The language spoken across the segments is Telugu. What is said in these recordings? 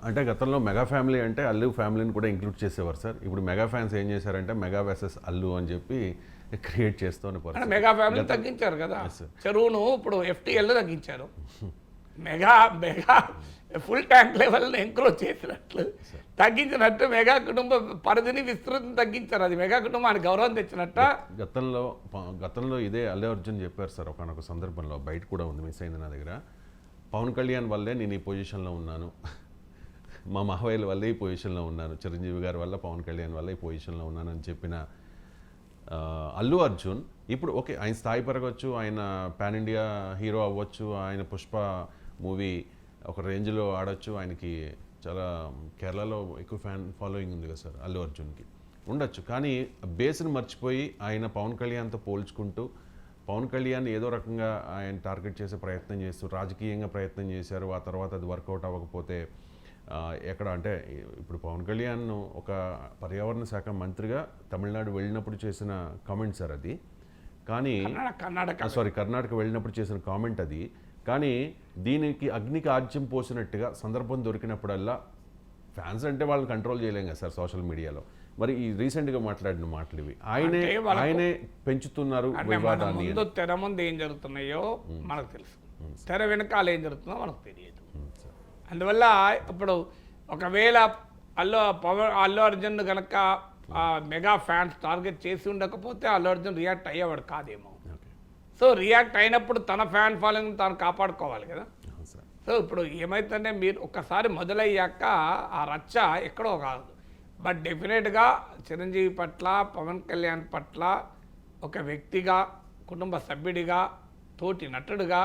అంటే గతంలో మెగా ఫ్యామిలీ అంటే అల్లు ఫ్యామిలీని కూడా ఇంక్లూడ్ చేసేవారు సార్. ఇప్పుడు మెగా ఫ్యాన్స్ ఏం చేశారంటే మెగా వర్సెస్ అల్లు అని చెప్పి క్రియేట్ చేస్తూనే మెగా ఫ్యామిలీ తగ్గించారు కదా, చెరువును ఇప్పుడు FTL తగ్గించారు. మెగా మెగా ఫుల్ ట్యాంక్ లెవెల్ని ఎంక్రోచ్ చేసినట్లు తగ్గించినట్టు మెగా కుటుంబ పరిధిని విస్తృతం తగ్గించారు. అది మెగా కుటుంబానికి గౌరవం తెచ్చినట్ట. గతంలో ఇదే అల్లు అర్జున్ చెప్పారు సార్ ఒకనొక సందర్భంలో, బయట కూడా ఉంది, మిస్ అయింది నా దగ్గర. పవన్ కళ్యాణ్ వల్లే నేను ఈ పొజిషన్లో ఉన్నాను, మా మావయ్యల వల్లే ఈ పొజిషన్లో ఉన్నాను, చిరంజీవి గారి వల్ల పవన్ కళ్యాణ్ వల్ల ఈ పొజిషన్లో ఉన్నాను అని చెప్పిన అల్లు అర్జున్ ఇప్పుడు ఓకే ఆయన స్థాయి పెరగవచ్చు, ఆయన పాన్ ఇండియా హీరో అవ్వచ్చు, ఆయన పుష్ప మూవీ ఒక రేంజ్లో ఆడొచ్చు, ఆయనకి చాలా కేరళలో ఎక్కువ ఫ్యాన్ ఫాలోయింగ్ ఉంది కదా సార్ అల్లు అర్జున్కి, ఉండొచ్చు. కానీ బేస్ని మర్చిపోయి ఆయన పవన్ కళ్యాణ్తో పోల్చుకుంటూ పవన్ కళ్యాణ్ ఏదో రకంగా ఆయన టార్గెట్ చేసే ప్రయత్నం చేస్తూ రాజకీయంగా ప్రయత్నం చేశారు. ఆ తర్వాత అది వర్కౌట్ అవ్వకపోతే ఎక్కడ అంటే ఇప్పుడు పవన్ కళ్యాణ్ ఒక పర్యావరణ శాఖ మంత్రిగా తమిళనాడు వెళ్ళినప్పుడు చేసిన కామెంట్ సార్ అది. కానీ కర్ణాటక వెళ్ళినప్పుడు చేసిన కామెంట్ అది. కానీ దీనికి అగ్నికి ఆజ్యం పోసినట్టుగా సందర్భం దొరికినప్పుడల్లా ఫ్యాన్స్ అంటే వాళ్ళని కంట్రోల్ చేయలేం కదా సార్ సోషల్ మీడియాలో. మరి ఈ రీసెంట్గా మాట్లాడిన మాటలు ఇవి ఆయనే పెంచుతున్నారు వివాదాన్ని. తెర ముందు ఏం జరుగుతున్నాయో మనకు తెలుసు, తెర వెనకాల ఏం జరుగుతుందో మనకు తెలియదు. అందువల్ల ఇప్పుడు ఒకవేళ అల్లు అర్జున్ కనుక మెగా ఫ్యాన్స్ టార్గెట్ చేసి ఉండకపోతే అల్లు అర్జున్ రియాక్ట్ అయ్యేవాడు కాదేమో. సో రియాక్ట్ అయినప్పుడు తన ఫ్యాన్ ఫాలోయింగ్ తాను కాపాడుకోవాలి కదా. సో ఇప్పుడు ఏమైతుందంటే మీరు ఒక్కసారి మొదలయ్యాక ఆ రచ్చ ఎక్కడో కాదు. బట్ డెఫినెట్గా చిరంజీవి పట్ల, పవన్ కళ్యాణ్ పట్ల ఒక వ్యక్తిగా, కుటుంబ సభ్యుడిగా, తోటి నటుడుగా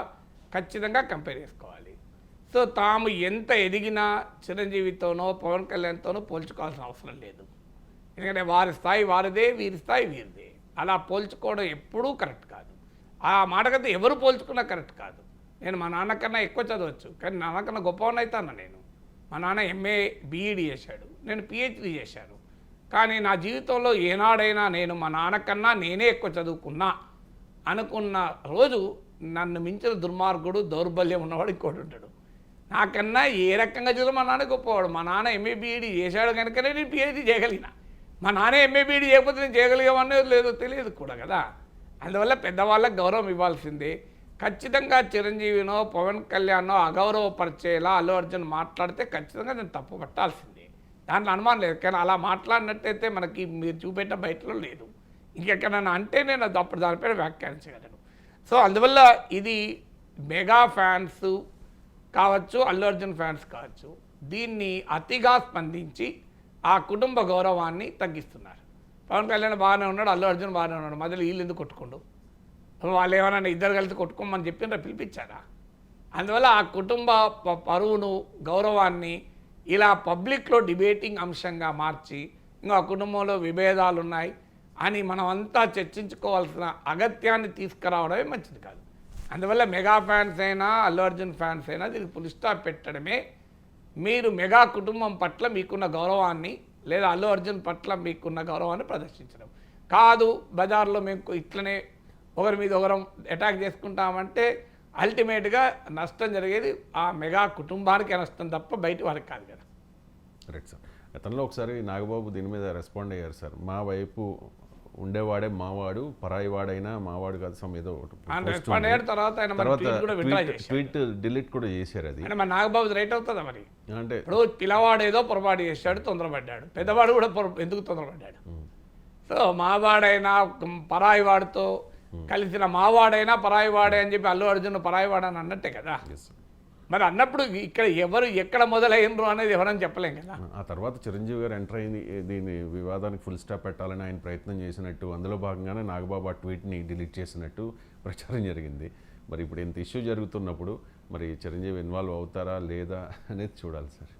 ఖచ్చితంగా కంపేర్ చేసుకోవాలి. సో తాము ఎంత ఎదిగినా చిరంజీవితోనో పవన్ కళ్యాణ్తోనో పోల్చుకోవాల్సిన అవసరం లేదు. ఎందుకంటే వారి స్థాయి వారిదే, వీరి స్థాయి వీరిదే. అలా పోల్చుకోవడం ఎప్పుడూ కరెక్ట్ కాదు. ఆ మాటకైతే ఎవరు పోల్చుకున్నా కరెక్ట్ కాదు. నేను మా నాన్నకన్నా ఎక్కువ చదవచ్చు, కానీ నాన్నకన్నా గొప్పవాడిని అవుతాను నేను. మా నాన్న MA BEd చేశాడు, నేను PhD చేశాను. కానీ నా జీవితంలో ఏనాడైనా నేను మా నాన్నకన్నా నేనే ఎక్కువ చదువుకున్నా అనుకున్న రోజు నన్ను మించిన దుర్మార్గుడు, దౌర్బల్యం ఉన్నవాడు ఇంకోటి ఉంటాడు. నాకన్నా ఏ రకంగా చదువు మా నాన్న గొప్పవాడు. మా నాన్న MA BEd చేశాడు కనుకనే నేను PhD చేయగలిగిన. మా నాన్న MA BEd చేయకపోతే నేను చేయగలిగేవన్నో లేదో తెలియదు కూడా కదా. అందువల్ల పెద్దవాళ్ళకి గౌరవం ఇవ్వాల్సిందే. ఖచ్చితంగా చిరంజీవినో పవన్ కళ్యాణ్నో అగౌరవపరిచేలా అల్లు అర్జున్ మాట్లాడితే ఖచ్చితంగా నేను తప్పు పట్టాల్సిందే, దాంట్లో అనుమానం లేదు. కానీ అలా మాట్లాడినట్టయితే మనకి మీరు చూపెట్ట బయటలో లేదు. ఇంకెక్కడైనా అంటే నేను అది అప్పుడు దానిపైన వ్యాఖ్యానించగలను. సో అందువల్ల ఇది మెగా ఫ్యాన్స్ కావచ్చు, అల్లు అర్జున్ ఫ్యాన్స్ కావచ్చు, దీన్ని అతిగా స్పందించి ఆ కుటుంబ గౌరవాన్ని తగ్గిస్తున్నారు. పవన్ కళ్యాణ్ బాగానే ఉన్నాడు, అల్లు అర్జున్ బాగానే ఉన్నాడు, మధ్యలో వీళ్ళు ఎందుకు కొట్టుకోండు? వాళ్ళు ఏమైనా ఇద్దరు కలిసి కొట్టుకోమని చెప్పినా పిలిపించారా? అందువల్ల ఆ కుటుంబ పరువును, గౌరవాన్ని ఇలా పబ్లిక్లో డిబేటింగ్ అంశంగా మార్చి ఇంకా కుటుంబంలో విభేదాలు ఉన్నాయి అని మనం అంతా చర్చించుకోవాల్సిన అగత్యాన్ని తీసుకురావడమే మంచిది కాదు. అందువల్ల మెగా ఫ్యాన్స్ అయినా, అల్లు అర్జున్ ఫ్యాన్స్ అయినా దీనికి ఫుల్ స్టాప్ పెట్టడమే. మీరు మెగా కుటుంబం పట్ల మీకున్న గౌరవాన్ని, లేదా అల్లు అర్జున్ పట్ల మీకున్న గౌరవాన్ని ప్రదర్శించడం కాదు. బజార్లో మేము ఇట్లనే ఒకరి మీద ఒకరం అటాక్ చేసుకుంటామంటే అల్టిమేట్గా నష్టం జరిగేది ఆ మెగా కుటుంబానికి నష్టం తప్ప బయట వారికి కాదు కదా. Right sir. గతంలో ఒకసారి నాగబాబు దీని మీద రెస్పాండ్ అయ్యారు సార్. మా వైపు ఉండేవాడే మావాడు, పరాయి వాడైనా మావాడు కాదు సమ్ ఏదో రెస్పాండ్ అయ్యారు. తర్వాత ట్వీట్ డిలీట్ కూడా చేశారు. అది అంటే మన నాగబాబు రైట్ అవుతుందా మరి? అంటే ఇప్పుడు పిల్లవాడు ఏదో పొరపాటు చేశాడు, తొందరపడ్డాడు. పెద్దవాడు కూడా ఎందుకు తొందరపడ్డాడు? సో మావాడైనా పరాయి వాడితో కలిసిన మావాడైనా పరాయి వాడే అని చెప్పి అల్లు అర్జున్ పరాయి వాడని అన్నట్టే కదా. మరి అన్నప్పుడు ఇక్కడ ఎవరు ఎక్కడ మొదలైనరు అనేది ఎవరని చెప్పలేం కదా. ఆ తర్వాత చిరంజీవి గారు ఎంటర్ అయింది, దీని వివాదానికి ఫుల్ స్టాప్ పెట్టాలని ఆయన ప్రయత్నం చేసినట్టు, అందులో భాగంగానే నాగబాబు ఆ ట్వీట్ని డిలీట్ చేసినట్టు ప్రచారం జరిగింది. మరి ఇప్పుడు ఇంత ఇష్యూ జరుగుతున్నప్పుడు మరి చిరంజీవి ఇన్వాల్వ్ అవుతారా లేదా అనేది చూడాలి సార్.